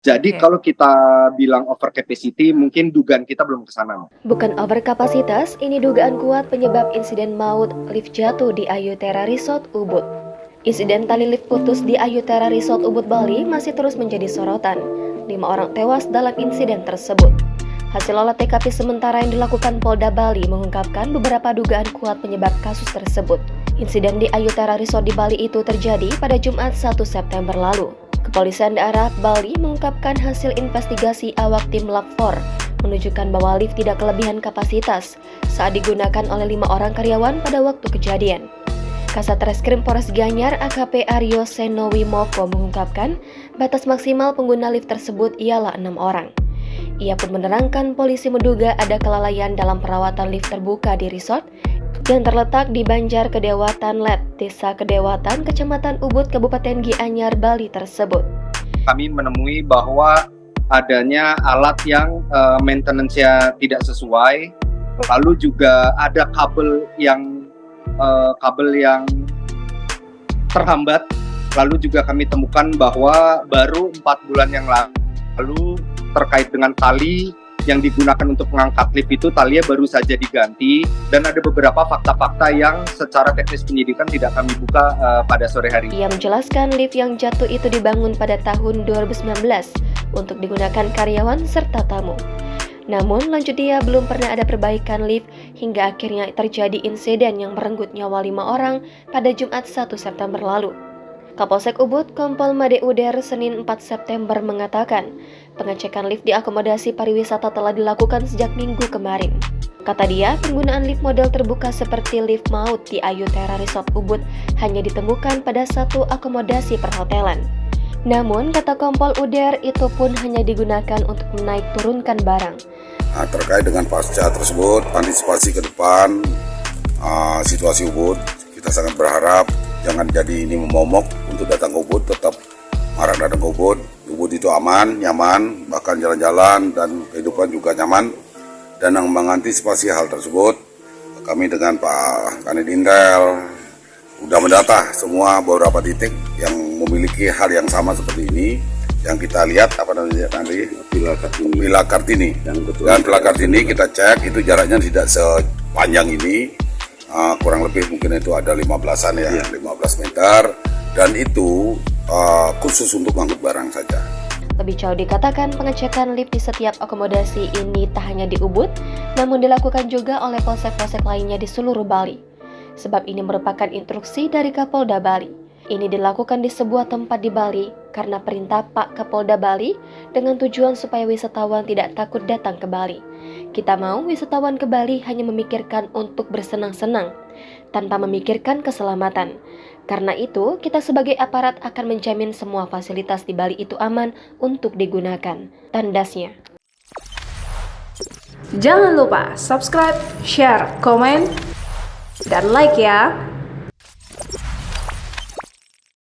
Jadi Oke. kalau kita bilang over capacity, mungkin dugaan kita belum ke sana. Bukan overkapasitas, ini dugaan kuat penyebab insiden maut lift jatuh di Ayutthaya Resort Ubud. Insiden tali lift putus di Ayutthaya Resort Ubud, Bali masih terus menjadi sorotan. 5 orang tewas dalam insiden tersebut. Hasil olah TKP sementara yang dilakukan Polda Bali mengungkapkan beberapa dugaan kuat penyebab kasus tersebut. Insiden di Ayutthaya Resort di Bali itu terjadi pada Jumat 1 September lalu. Kepolisian daerah Bali mengungkapkan hasil investigasi awak tim Lab 4 menunjukkan bahwa lift tidak kelebihan kapasitas saat digunakan oleh 5 orang karyawan pada waktu kejadian. Kasat Reskrim Polres Gianyar AKP Aryo Senowimoko mengungkapkan batas maksimal pengguna lift tersebut ialah 6 orang. Ia pun menerangkan polisi menduga ada kelalaian dalam perawatan lift terbuka di resort yang terletak di Banjar Kedewatan Let, Desa Kedewatan, Kecamatan Ubud, Kabupaten Gianyar, Bali tersebut. Kami menemui bahwa adanya alat yang maintenance-nya tidak sesuai, lalu juga ada kabel yang terhambat. Lalu juga kami temukan bahwa baru 4 bulan yang lalu terkait dengan tali yang digunakan untuk mengangkat lift itu, talinya baru saja diganti, dan ada beberapa fakta-fakta yang secara teknis penyidikan tidak kami buka pada sore hari. Ia menjelaskan lift yang jatuh itu dibangun pada tahun 2019 untuk digunakan karyawan serta tamu. Namun lanjut dia belum pernah ada perbaikan lift hingga akhirnya terjadi insiden yang merenggut nyawa 5 orang pada Jumat 1 September lalu. Kapolsek Ubud Kompol Made Uder Senin 4 September mengatakan pengecekan lift di akomodasi pariwisata telah dilakukan sejak Minggu kemarin. Kata dia, penggunaan lift model terbuka seperti lift maut di Ayutthaya Resort Ubud hanya ditemukan pada satu akomodasi perhotelan. Namun, kata Kompol Uder, itu pun hanya digunakan untuk menaik turunkan barang. Terkait dengan pasca tersebut, antisipasi ke depan situasi Ubud, kita sangat berharap jangan jadi ini momok untuk datang ke Ubud, tetap marak datang ke Ubud. Ubud itu aman, nyaman, bahkan jalan-jalan dan kehidupan juga nyaman. Dan yang mengantisipasi hal tersebut, kami dengan Pak Kanit Intel sudah mendata semua beberapa titik yang memiliki hal yang sama seperti ini. Yang kita lihat apa namanya tadi, Villa Kartini. Dan Villa Kartini kita cek itu jaraknya tidak sepanjang ini, kurang lebih mungkin itu ada 15-an ya, 15 meter, dan itu khusus untuk mengangkut barang saja. Lebih jauh dikatakan pengecekan lift di setiap akomodasi ini tak hanya di Ubud, namun dilakukan juga oleh polsek-polsek lainnya di seluruh Bali. Sebab ini merupakan instruksi dari Kapolda Bali. Ini dilakukan di sebuah tempat di Bali karena perintah Pak Kapolda Bali dengan tujuan supaya wisatawan tidak takut datang ke Bali. Kita mau wisatawan ke Bali hanya memikirkan untuk bersenang-senang, tanpa memikirkan keselamatan. Karena itu, kita sebagai aparat akan menjamin semua fasilitas di Bali itu aman untuk digunakan, tandasnya. Jangan lupa subscribe, share, komen, dan like ya.